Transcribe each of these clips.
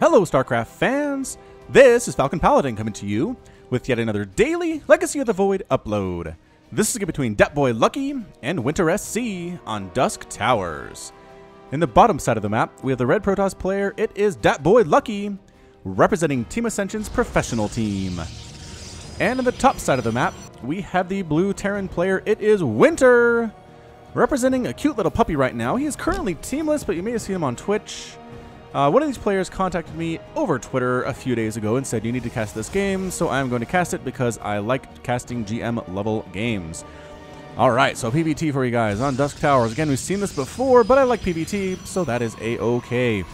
Hello StarCraft fans, this is Falcon Paladin coming to you with yet another daily Legacy of the Void upload. This is between DatBoiLucky and WinterSC on Dusk Towers. In the bottom side of the map, we have the red Protoss player. It is DatBoiLucky, representing Team Ascension's professional team. And in the top side of the map, we have the blue Terran player. It is Winter, representing a cute little puppy right now. He is currently teamless, but you may have seen him on Twitch. One of these players contacted me over Twitter a few days ago and said, you need to cast this game, so I'm going to cast it because I like casting GM level games. Alright, so PvT for you guys on Dusk Towers. Again, we've seen this before, but I like PvT, so that is A-OK.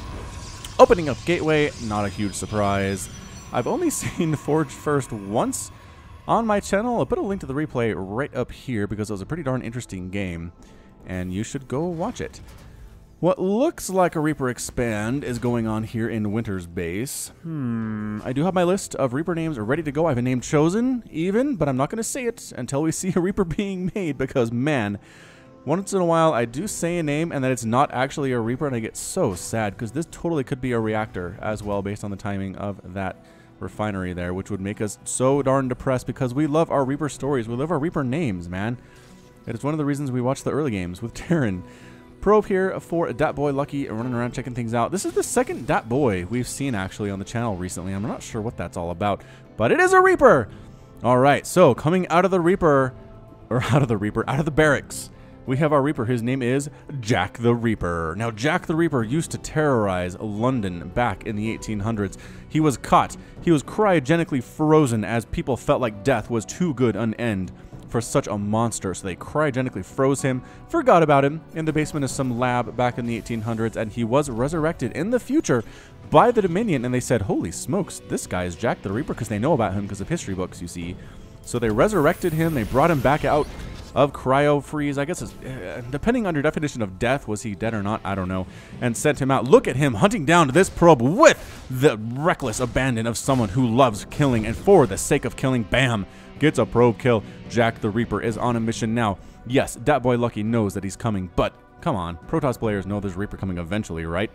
Opening up Gateway, not a huge surprise. I've only seen Forge First once on my channel. I'll put a link to the replay right up here because it was a pretty darn interesting game, and you should go watch it. What looks like a Reaper expand is going on here in Winter's base. I do have my list of Reaper names ready to go. I have a name chosen even, but I'm not going to say it until we see a Reaper being made because, man, once in a while I do say a name and that it's not actually a Reaper and I get so sad because this totally could be a reactor as well based on the timing of that refinery there, which would make us so darn depressed because we love our Reaper stories. We love our Reaper names, man. It is one of the reasons we watch the early games with Terran. Probe here for DatBoiLucky running around checking things out. This is the second DatBoy we've seen actually on the channel recently. I'm not sure what that's all about, but it is a Reaper. All right, so coming out of the Reaper, or out of the barracks, we have our Reaper. His name is Jack the Reaper. Now, Jack the Reaper used to terrorize London back in the 1800s. He was caught. He was cryogenically frozen as people felt like death was too good an end for such a monster, so they cryogenically froze him, forgot about him in the basement of some lab back in the 1800s, and he was resurrected in the future by the Dominion, and they said, holy smokes, this guy is Jack the Reaper, because they know about him because of history books, you see. So they resurrected him, they brought him back out of cryo freeze, I guess it's, depending on your definition of death, was he dead or not, I don't know, and sent him out. Look at him hunting down this probe with the reckless abandon of someone who loves killing, and for the sake of killing, bam, gets a probe kill. Jack the Reaper is on a mission now. Yes, DatBoiLucky knows that he's coming, but come on, Protoss players know there's a Reaper coming eventually, right?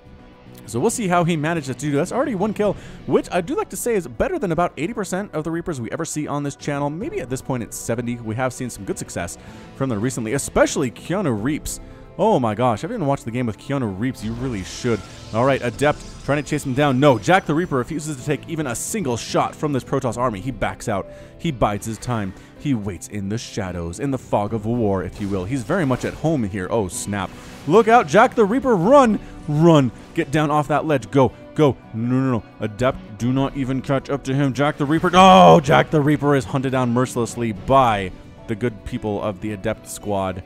So we'll see how he manages to do this. Already one kill, which I do like to say is better than about 80% of the Reapers we ever see on this channel. Maybe at this point it's 70. We have seen some good success from them recently, especially Keanu Reeves. Oh my gosh, if you haven't watched the game with Keanu Reeves, you really should. All right, Adept trying to chase him down. No, Jack the Reaper refuses to take even a single shot from this Protoss army. He backs out. He bides his time. He waits in the shadows, in the fog of war, if you will. He's very much at home here. Oh, snap. Look out, Jack the Reaper. Run, run. Get down off that ledge. Go, go. No, no, no. Adept, do not even catch up to him. Jack the Reaper. Oh, Jack the Reaper is hunted down mercilessly by the good people of the Adept squad.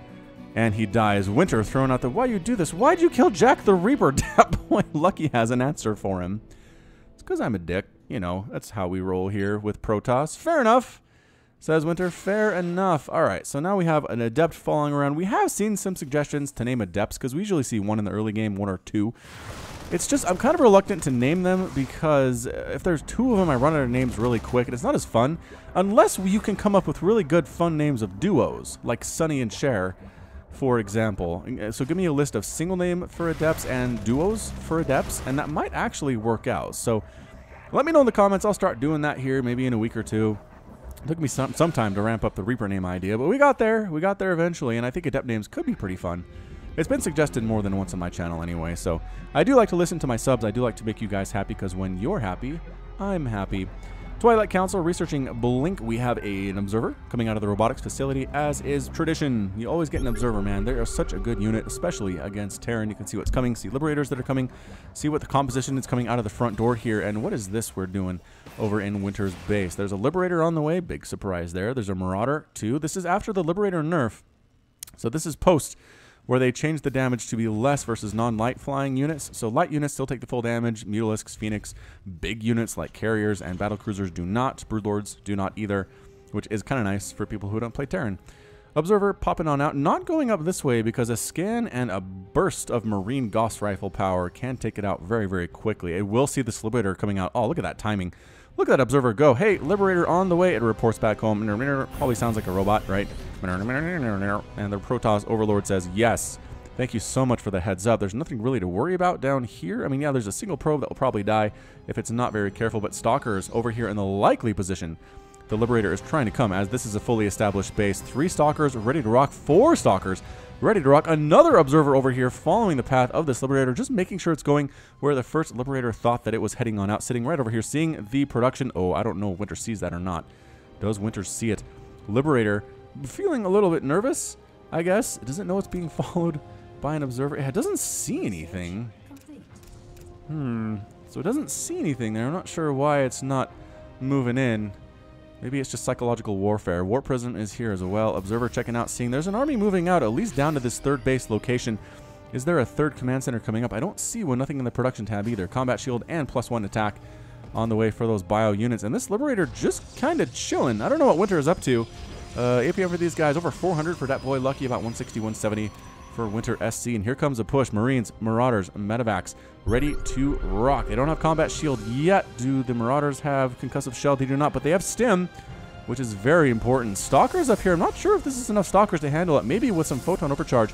And he dies. Winter thrown out the, why you do this? Why'd you kill Jack the Reaper? DatBoiLucky has an answer for him. It's because I'm a dick. You know, that's how we roll here with Protoss. Fair enough, says Winter. Fair enough. All right, so now we have an Adept following around. We have seen some suggestions to name Adepts because we usually see one in the early game, one or two. It's just, I'm kind of reluctant to name them because if there's two of them, I run out of names really quick, and it's not as fun unless you can come up with really good, fun names of duos, like Sunny and Cher, for example. So give me a list of single name for Adepts and duos for Adepts, and that might actually work out. So let me know in the comments. I'll start doing that here maybe in a week or two. It took me some time to ramp up the Reaper name idea, but we got there. We got there eventually, and I think Adept names could be pretty fun. It's been suggested more than once on my channel anyway, so I do like to listen to my subs. I do like to make you guys happy because when you're happy, I'm happy. Twilight Council researching Blink. We have an observer coming out of the robotics facility, as is tradition. You always get an observer, man. They are such a good unit, especially against Terran. You can see what's coming, see Liberators that are coming, see what the composition is coming out of the front door here. And what is this we're doing over in Winter's base? There's a Liberator on the way. Big surprise there. There's a Marauder, too. This is after the Liberator nerf. So this is post where they changed the damage to be less versus non-light flying units. So light units still take the full damage. Mutalisks, Phoenix, big units like carriers and battlecruisers do not. Broodlords do not either, which is kind of nice for people who don't play Terran. Observer popping on out, not going up this way because a scan and a burst of Marine Gauss rifle power can take it out very, very quickly. It will see this Liberator coming out. Oh, look at that timing. Look at that Observer go. Hey, Liberator on the way. It reports back home. Probably sounds like a robot, right? And the Protoss Overlord says, yes, Thank you so much for the heads up. There's nothing really to worry about down here. I mean, yeah, there's a single probe that will probably die if it's not very careful, but Stalkers over here in the likely position. The Liberator is trying to come, as this is a fully established base. 3 Stalkers ready to rock, 4 Stalkers ready to rock. Another Observer over here following the path of this Liberator, just making sure it's going where the first Liberator thought that it was heading on out, sitting right over here, seeing the production. Oh, I don't know if Winter sees that or not. Does Winter see it? Liberator feeling a little bit nervous, I guess. It doesn't know it's being followed by an Observer. It doesn't see anything. So it doesn't see anything there. I'm not sure why it's not moving in. Maybe it's just psychological warfare. Warp Prism is here as well. Observer checking out, seeing there's an army moving out, at least down to this 3rd base location. Is there a 3rd command center coming up? I don't see one. Nothing in the production tab either. Combat shield and +1 attack on the way for those bio units. And this Liberator just kind of chilling. I don't know what Winter is up to. APM for these guys, over 400 for DatBoiLucky, about 160, 170 for WinterSC. And here comes a push. Marines, Marauders, Medevacs, ready to rock. They don't have combat shield yet. Do the Marauders have concussive shell? They do not, but they have stim, which is very important. Stalkers up here. I'm not sure if this is enough Stalkers to handle it. Maybe with some photon overcharge,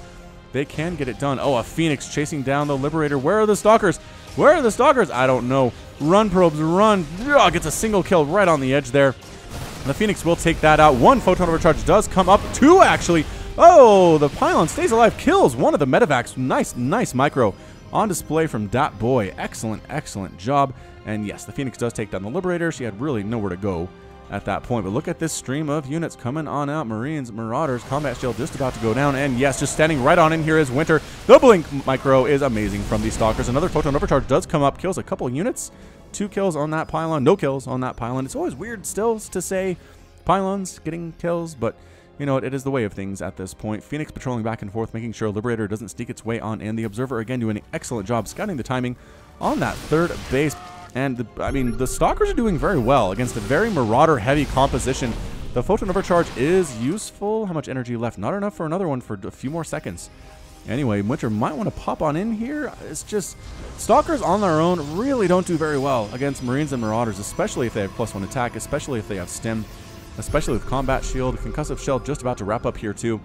they can get it done. Oh, a Phoenix chasing down the Liberator. Where are the Stalkers? Where are the Stalkers? I don't know. Run, probes, run. Oh, gets a single kill right on the edge there. The Phoenix will take that out. 1 photon overcharge does come up. 2, actually. Oh, the Pylon stays alive, kills one of the Medevacs. Nice micro on display from DatBoy. Excellent job. And yes, the Phoenix does take down the Liberator. She had really nowhere to go at that point. But look at this stream of units coming on out. Marines, Marauders, combat shield just about to go down. And yes, just standing right on in here is Winter. The blink micro is amazing from these Stalkers. Another photon overcharge does come up, kills a couple units. 2 kills on that Pylon, no kills on that Pylon. It's always weird still to say Pylons getting kills, but you know, it is the way of things at this point. Phoenix patrolling back and forth, making sure Liberator doesn't sneak its way on in. The Observer, again, doing an excellent job scouting the timing on that 3rd base. And, the Stalkers are doing very well against a very Marauder-heavy composition. The photon overcharge is useful. How much energy left? Not enough for another one for a few more seconds. Anyway, Winter might want to pop on in here. It's just, Stalkers on their own really don't do very well against Marines and Marauders, especially if they have +1 attack, especially if they have stim. Especially with combat shield. Concussive shell just about to wrap up here too.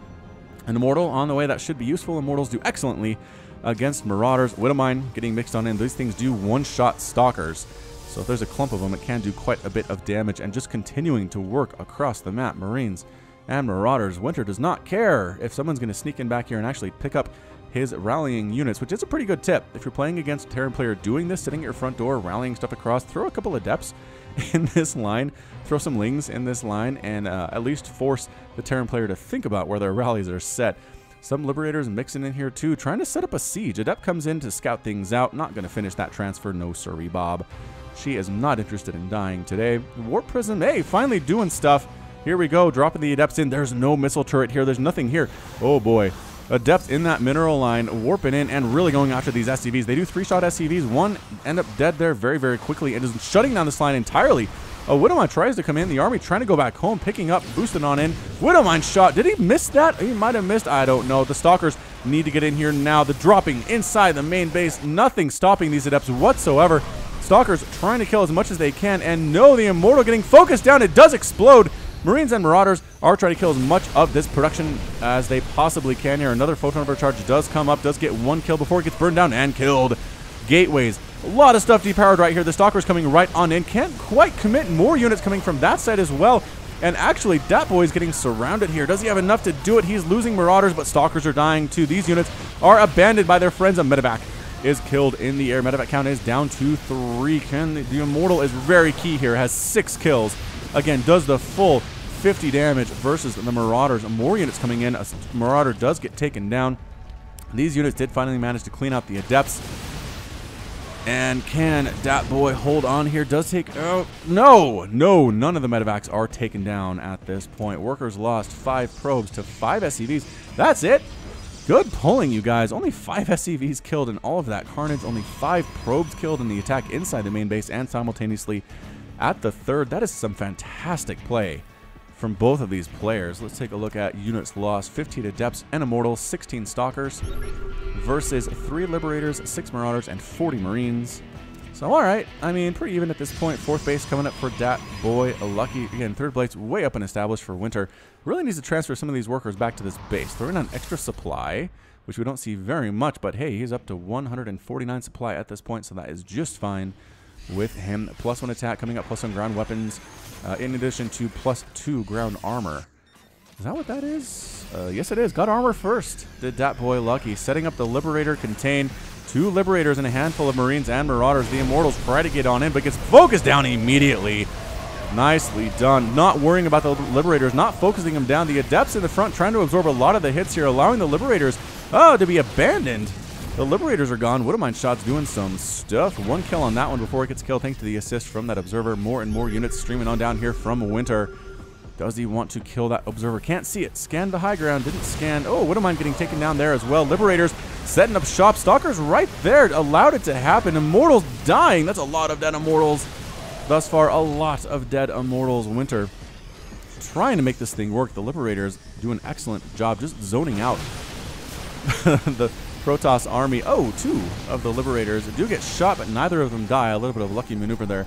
An Immortal on the way, that should be useful. Immortals do excellently against Marauders. Widowmine getting mixed on in. These things do one-shot Stalkers. So if there's a clump of them, it can do quite a bit of damage. And just continuing to work across the map. Marines and Marauders. Winter does not care if someone's going to sneak in back here and actually pick up his rallying units, which is a pretty good tip. If you're playing against a Terran player doing this, sitting at your front door, rallying stuff across, throw a couple of Adepts in this line, throw some Lings in this line, and at least force the Terran player to think about where their rallies are set. Some Liberators mixing in here too, trying to set up a siege. Adept comes in to scout things out, not going to finish that transfer, no siree, Bob. She is not interested in dying today. Warp Prism, hey, finally doing stuff. Here we go, dropping the Adepts in. There's no missile turret here, there's nothing here. Oh boy. Adepts in that mineral line, warping in and really going after these SCVs. They do 3-shot SCVs. One end up dead there very quickly and is shutting down this line entirely. Widowmine tries to come in. The army trying to go back home, picking up, boosting on in. Widowmine shot. Did he miss that? He might have missed. I don't know. The Stalkers need to get in here now. The dropping inside the main base. Nothing stopping these Adepts whatsoever. Stalkers trying to kill as much as they can. And no, the Immortal getting focused down. It does explode. Marines and Marauders are trying to kill as much of this production as they possibly can here. Another photon overcharge does come up, does get 1 kill before it gets burned down and killed. Gateways, a lot of stuff depowered right here. The Stalker's coming right on in. Can't quite commit. More units coming from that side as well. And actually, DatBoy is getting surrounded here. Does he have enough to do it? He's losing Marauders, but Stalkers are dying too. These units are abandoned by their friends. A Medevac is killed in the air. Medevac count is down to 3. The Immortal is very key here. Has 6 kills. Again, does the full 50 damage versus the Marauders. More units coming in. A Marauder does get taken down. These units did finally manage to clean out the Adepts. And can DatBoy hold on here? Does take out... No, none of the Medevacs are taken down at this point. Workers lost 5 probes to 5 SCVs. That's it. Good pulling, you guys. Only 5 SCVs killed in all of that carnage. Only 5 probes killed in the attack inside the main base and simultaneously at the 3rd. That is some fantastic play from both of these players. Let's take a look at units lost. 15 Adepts and Immortals, 16 Stalkers versus 3 Liberators, 6 Marauders, and 40 Marines. So, alright. I mean, pretty even at this point. 4th base coming up for DatBoiLucky. Again, 3rd place way up and established for Winter. Really needs to transfer some of these workers back to this base. Throwing on extra supply, which we don't see very much, but hey, he's up to 149 supply at this point, so that is just fine with him. +1 attack coming up, +1 ground weapons, in addition to +2 ground armor. Is that what that is? Yes, it is. Got armor first. Did DatBoiLucky. Setting up the Liberator contain 2 Liberators and a handful of Marines and Marauders. The Immortals try to get on in, but gets focused down immediately. Nicely done. Not worrying about the Liberators, not focusing them down. The Adepts in the front trying to absorb a lot of the hits here, allowing the Liberators to be abandoned. The Liberators are gone. Widowmine Shot's doing some stuff. 1 kill on that one before it gets killed thanks to the assist from that Observer. More and more units streaming on down here from Winter. Does he want to kill that Observer? Can't see it. Scanned the high ground. Didn't scan. Oh, Widowmine getting taken down there as well. Liberators setting up shop. Stalkers right there. Allowed it to happen. Immortals dying. That's a lot of dead Immortals. Thus far, a lot of dead Immortals. Winter trying to make this thing work. The Liberators do an excellent job just zoning out the Protoss army. Oh, 2 of the Liberators do get shot, but neither of them die. A little bit of lucky maneuver there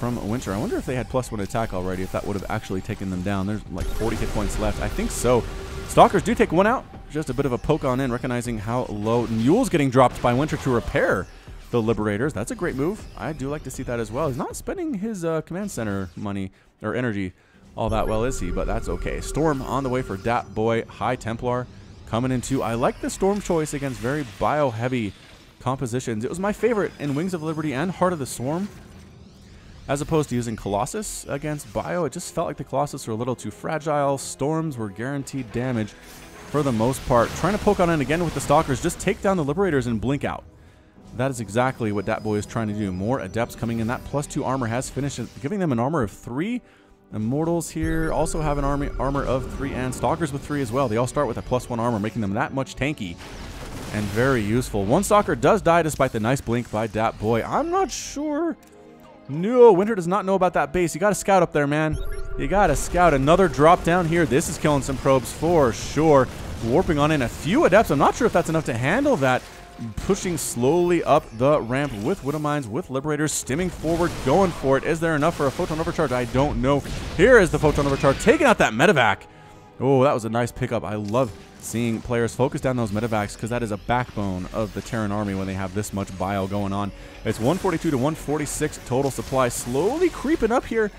from Winter. I wonder if they had +1 attack already, if that would have actually taken them down. There's like 40 hit points left. I think so. Stalkers do take 1 out. Just a bit of a poke on in, recognizing how low. Mule's getting dropped by Winter to repair the Liberators. That's a great move. I do like to see that as well. He's not spending his command center money or energy all that well, is he? But that's okay. Storm on the way for DatBoy. High Templar coming in too. I like the Storm choice against very bio-heavy compositions. It was my favorite in Wings of Liberty and Heart of the Swarm, as opposed to using Colossus against bio. It just felt like the Colossus were a little too fragile. Storms were guaranteed damage for the most part. Trying to poke on in again with the Stalkers. Just take down the Liberators and blink out. That is exactly what DatBoy is trying to do. More Adepts coming in. That +2 armor has finished, giving them an armor of 3. Immortals here also have an armor of 3, and Stalkers with 3 as well. They all start with a +1 armor, making them that much tanky and very useful. 1 Stalker does die despite the nice blink by DatBoy. I'm not sure. No, Winter does not know about that base. You got to scout up there, man. You got to scout. Another drop down here. This is killing some probes for sure. Warping on in a few Adepts. I'm not sure if that's enough to handle that. Pushing slowly up the ramp with Widowmines, with Liberators, stimming forward, going for it. Is there enough for a Photon Overcharge? I don't know. Here is the Photon Overcharge, taking out that Medevac. Oh, that was a nice pickup. I love seeing players focus down those Medevacs because that is a backbone of the Terran army when they have this much bile going on. It's 142 to 146 total supply. Slowly creeping up here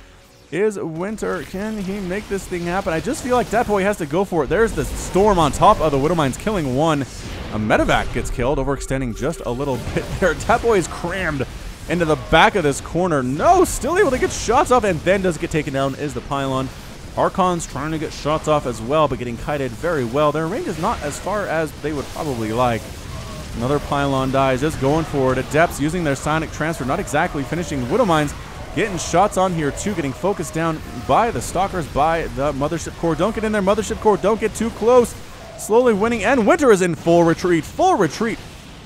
is Winter. Can he make this thing happen? I just feel like DatBoy has to go for it. There's the Storm on top of the Widowmines, killing 1. A Medevac gets killed, overextending just a little bit there. DatBoy is crammed into the back of this corner. No, still able to get shots off, and then does get taken down is the Pylon. Archon's trying to get shots off as well, but getting kited very well. Their range is not as far as they would probably like. Another Pylon dies, just going for it. Adepts using their Sonic Transfer, not exactly finishing. Widowmines getting shots on here too, getting focused down by the Stalkers, by the Mothership Core. Don't get in there, Mothership Core. Don't get too close. Slowly winning, and Winter is in full retreat. Full retreat.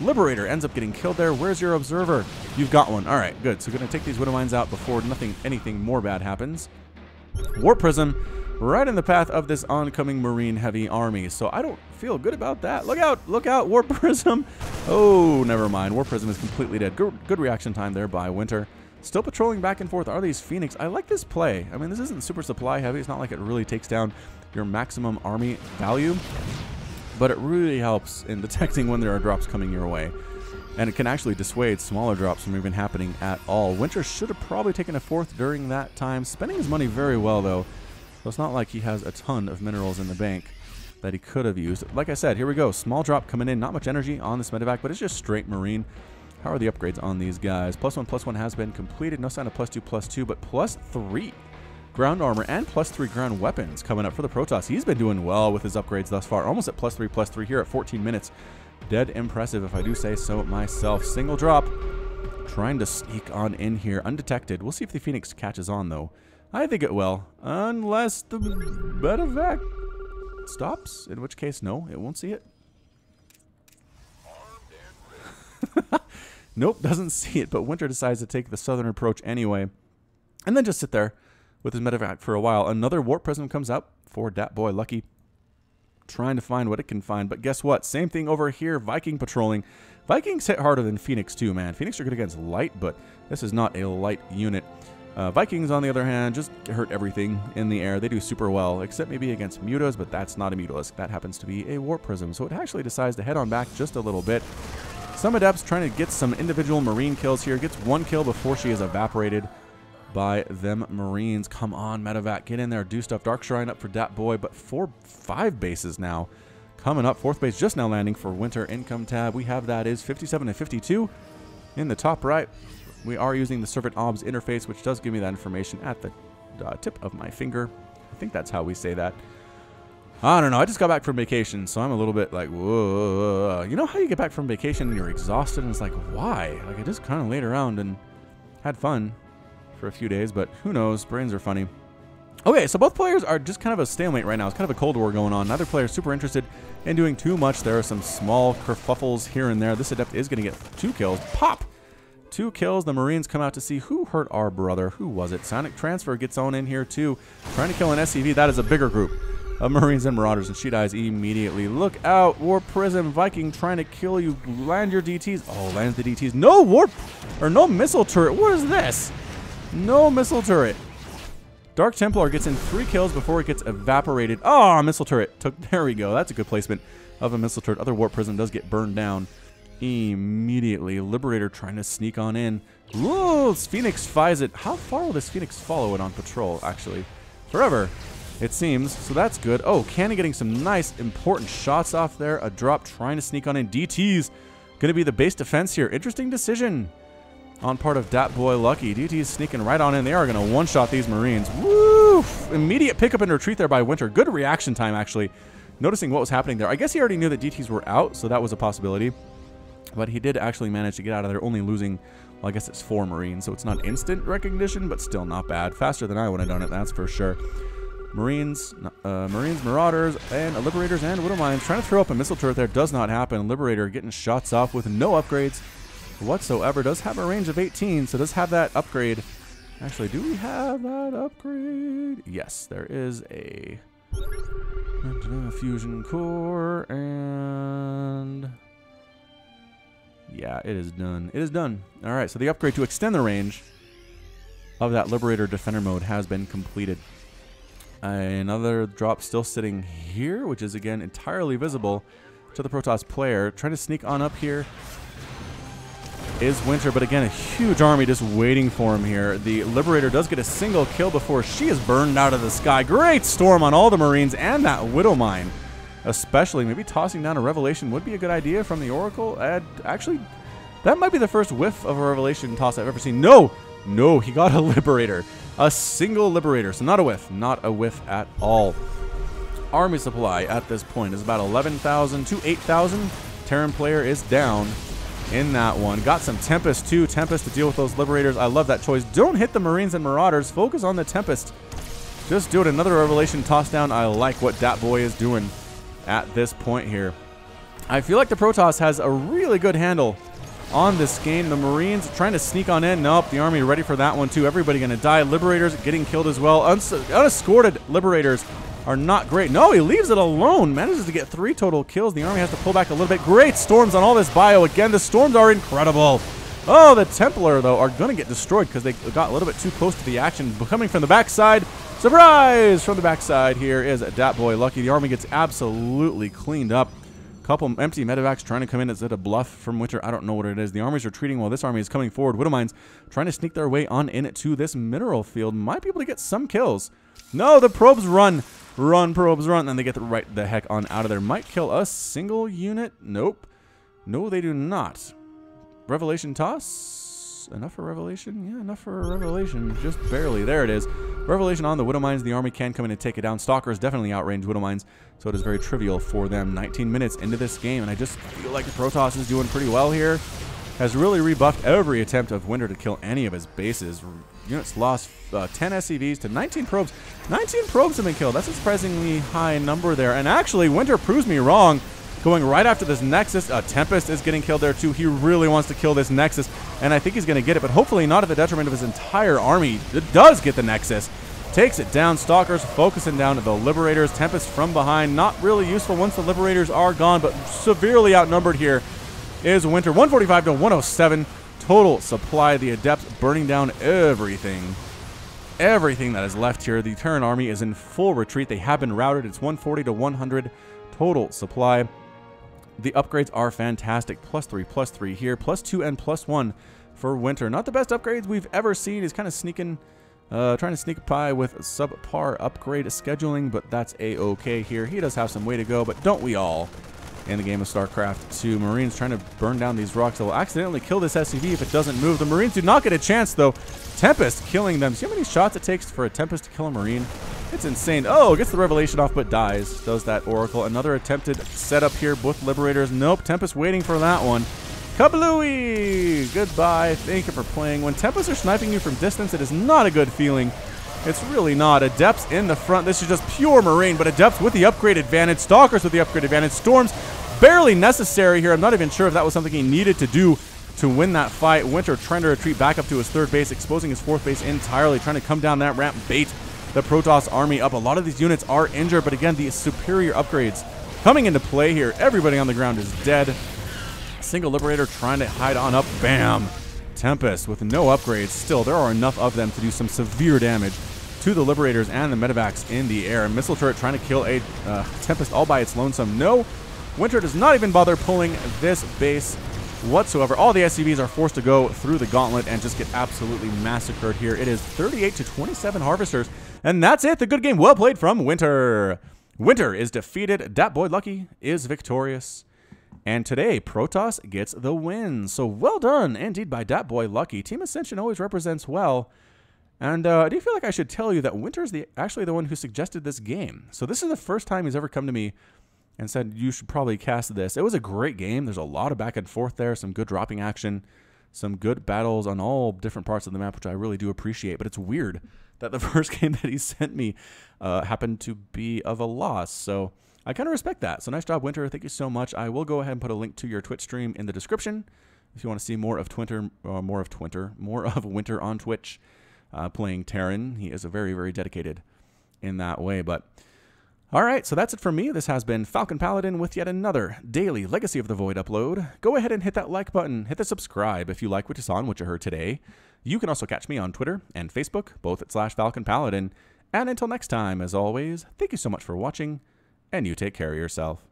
Liberator ends up getting killed there. Where's your Observer? You've got one. All right, good. So going to take these Widowmines out before anything more bad happens. Warp Prism right in the path of this oncoming Marine heavy army. So I don't feel good about that. Look out, Warp Prism. Oh, never mind. Warp Prism is completely dead. Good reaction time there by Winter. Still patrolling back and forth are these Phoenix. I like this play. I mean, this isn't super supply heavy. It's not like it really takes down your maximum army value, but it really helps in detecting when there are drops coming your way. And it can actually dissuade smaller drops from even happening at all. Winter should have probably taken a 4th during that time. Spending his money very well, though. So it's not like he has a ton of minerals in the bank that he could have used. Like I said, here we go. Small drop coming in. Not much energy on this Medevac, but it's just straight Marine. How are the upgrades on these guys? +1/+1 has been completed. No sign of +2/+2, but +3 ground armor and +3 ground weapons coming up for the Protoss. He's been doing well with his upgrades thus far. Almost at +3/+3 here at 14 minutes. Dead impressive, if I do say so myself. Single drop. Trying to sneak on in here undetected. We'll see if the Phoenix catches on, though. I think it will. Unless the Medevac stops, in which case, no, it won't see it. Nope, doesn't see it, but Winter decides to take the southern approach anyway. And then just sit there with his Medevac for a while. Another Warp Prism comes out for DatBoiLucky, trying to find what it can find. But guess what? Same thing over here. Viking patrolling. Vikings hit harder than Phoenix too, man. Phoenix are good against light, but this is not a light unit. Vikings, on the other hand, just hurt everything in the air. They do super well, except maybe against mutas, but that's not a mutalisk. That happens to be a warp prism. So it actually decides to head on back just a little bit. Some adepts trying to get some individual marine kills here. Gets one kill before she is evaporated by them marines. Come on, Medevac, get in there. Do stuff. Dark Shrine up for DatBoy, but 5 bases now coming up. 4th base just now landing for Winter. Income tab we have that is 57 and 52 in the top right. We are using the Servant Obs interface, which does give me that information at the tip of my finger. I think that's how we say that. I don't know. I just got back from vacation, so I'm a little bit like, whoa. You know how you get back from vacation and you're exhausted, and it's like, why? Like, I just kind of laid around and had fun for a few days, but who knows? Brains are funny. Okay, so both players are just kind of a stalemate right now. It's kind of a Cold War going on. Neither player is super interested in doing too much. There are some small kerfuffles here and there. This adept is going to get 2 kills. Pop! 2 kills. The Marines come out to see who hurt our brother. Who was it? Sonic Transfer gets on in here too. Trying to kill an SCV. That is a bigger group of Marines and Marauders, and she dies immediately. Look out. Warp Prism. Viking trying to kill you. Land your DTs. Oh, lands the DTs. No warp, or no missile turret. What is this? No missile turret. Dark Templar gets in 3 kills before it gets evaporated. Oh, missile turret. There we go. That's a good placement of a missile turret. Other Warp Prism does get burned down immediately. Liberator trying to sneak on in. Whoa, Phoenix fies it. How far will this Phoenix follow it on patrol, actually? Forever, it seems. So that's good. Oh, Cannon getting some nice, important shots off there. A drop trying to sneak on in. DT's going to be the base defense here. Interesting decision on part of DatBoiLucky. DT's sneaking right on in. They are going to one-shot these Marines. Woo! Immediate pickup and retreat there by Winter. Good reaction time, actually. Noticing what was happening there. I guess he already knew that DT's were out, so that was a possibility. But he did actually manage to get out of there, only losing, well, I guess it's 4 Marines, so it's not instant recognition, but still not bad. Faster than I would have done it, that's for sure. Marines, Marauders, and Liberators and Widowmines trying to throw up a missile turret there. Does not happen. Liberator getting shots off with no upgrades whatsoever. Does have a range of 18, so does have that upgrade. Actually, do we have that upgrade? Yes, there is a fusion core, and yeah, it is done. It is done. All right, so the upgrade to extend the range of that Liberator Defender mode has been completed. Another drop still sitting here, which is, again, entirely visible to the Protoss player. Trying to sneak on up here is Winter, but again, a huge army just waiting for him here. The Liberator does get a single kill before she is burned out of the sky. Great storm on all the Marines and that Widowmine. Especially, maybe tossing down a Revelation would be a good idea from the Oracle. Actually, that might be the first whiff of a Revelation toss I've ever seen. No, he got a Liberator. A single Liberator, so not a whiff. Not a whiff at all. Army supply at this point is about 11,000 to 8,000. Terran player is down in that one. Got some Tempest too. Tempest to deal with those Liberators. I love that choice. Don't hit the Marines and Marauders. Focus on the Tempest. Just do it. Another Revelation toss down. I like what DatBoy is doing at this point here. I feel like the Protoss has a really good handle on this game. The Marines trying to sneak on in. Nope, the Army ready for that one too. Everybody going to die. Liberators getting killed as well. Unescorted Liberators are not great. No, he leaves it alone. Manages to get 3 total kills. The Army has to pull back a little bit. Great storms on all this bio. Again, the storms are incredible. Oh, the Templar, though, are going to get destroyed because they got a little bit too close to the action. Coming from the backside. Surprise! From the backside here is DatBoiLucky. The Army gets absolutely cleaned up. Couple empty medevacs trying to come in. Is it a bluff from Winter? I don't know what it is. The Army's retreating while this Army is coming forward. Widowmines trying to sneak their way on in to this mineral field. Might be able to get some kills. No, the probes run. Run, probes, run. And they get right the heck on out of there. Might kill a single unit. Nope. No, they do not. Revelation toss. Enough for Revelation? Yeah, enough for a Revelation. Just barely. There it is. Revelation on the Widowmines. The Army can come in and take it down. Stalkers definitely outrange Widowmines, so it is very trivial for them. 19 minutes into this game, and I just feel like the Protoss is doing pretty well here. Has really rebuffed every attempt of Winter to kill any of his bases. Units lost 10 SCVs to 19 probes. 19 probes have been killed. That's a surprisingly high number there. And actually, Winter proves me wrong. Going right after this Nexus. Tempest is getting killed there too. He really wants to kill this Nexus, and I think he's going to get it, but hopefully not at the detriment of his entire army. It does get the Nexus. Takes it down. Stalkers focusing down to the Liberators. Tempest from behind. Not really useful once the Liberators are gone, but severely outnumbered here is Winter. 145 to 107 total supply. The Adepts burning down everything everything that is left here. The Terran army is in full retreat. They have been routed. It's 140 to 100 total supply. The upgrades are fantastic. +3 here, +2 and +1 for Winter. Not the best upgrades we've ever seen. He's kind of sneaking, trying to sneak by with subpar upgrade scheduling, but that's a-okay here. He does have some way to go, but don't we all in the game of StarCraft 2? Marines trying to burn down these rocks. They'll accidentally kill this SCV if it doesn't move. The Marines do not get a chance, though. Tempest killing them. See how many shots it takes for a Tempest to kill a Marine? It's insane. Oh, gets the Revelation off, but dies. Does that Oracle. Another attempted setup here. Both Liberators. Nope. Tempest waiting for that one. Kablooey! Goodbye. Thank you for playing. When Tempests are sniping you from distance, it is not a good feeling. It's really not. Adepts in the front. This is just pure Marine, but Adepts with the upgrade advantage. Stalkers with the upgrade advantage. Storms barely necessary here. I'm not even sure if that was something he needed to do to win that fight. Winter trying to retreat back up to his third base, exposing his fourth base entirely, trying to come down that ramp, bait the Protoss army up. A lot of these units are injured, but again, the superior upgrades coming into play here. Everybody on the ground is dead. Single Liberator trying to hide on up. Bam! Tempest with no upgrades. Still, there are enough of them to do some severe damage to the Liberators and the Medivacs in the air. Missile turret trying to kill a Tempest all by its lonesome. No, Winter does not even bother pulling this base whatsoever. All the SCVs are forced to go through the gauntlet and just get absolutely massacred here. It is 38 to 27 Harvesters, and that's it. The good game well played from Winter. Winter is defeated. DatBoiLucky is victorious. And today, Protoss gets the win. So well done indeed by DatBoiLucky. Team Ascension always represents well. And I do feel like I should tell you that Winter is actually the one who suggested this game. So this is the first time he's ever come to me and said, you should probably cast this. It was a great game. There's a lot of back and forth there, some good dropping action, some good battles on all different parts of the map, which I really do appreciate. But it's weird that the first game that he sent me happened to be of a loss. So I kind of respect that. So nice job, Winter. Thank you so much. I will go ahead and put a link to your Twitch stream in the description if you want to see more of Winter on Twitch playing Terran. He is a very, very dedicated in that way. But all right, so that's it for me. This has been Falcon Paladin with yet another daily Legacy of the Void upload. Go ahead and hit that like button. Hit the subscribe if you like what you saw and what you heard today. You can also catch me on Twitter and Facebook, both at /Falcon Paladin. And until next time, as always, thank you so much for watching, and you take care of yourself.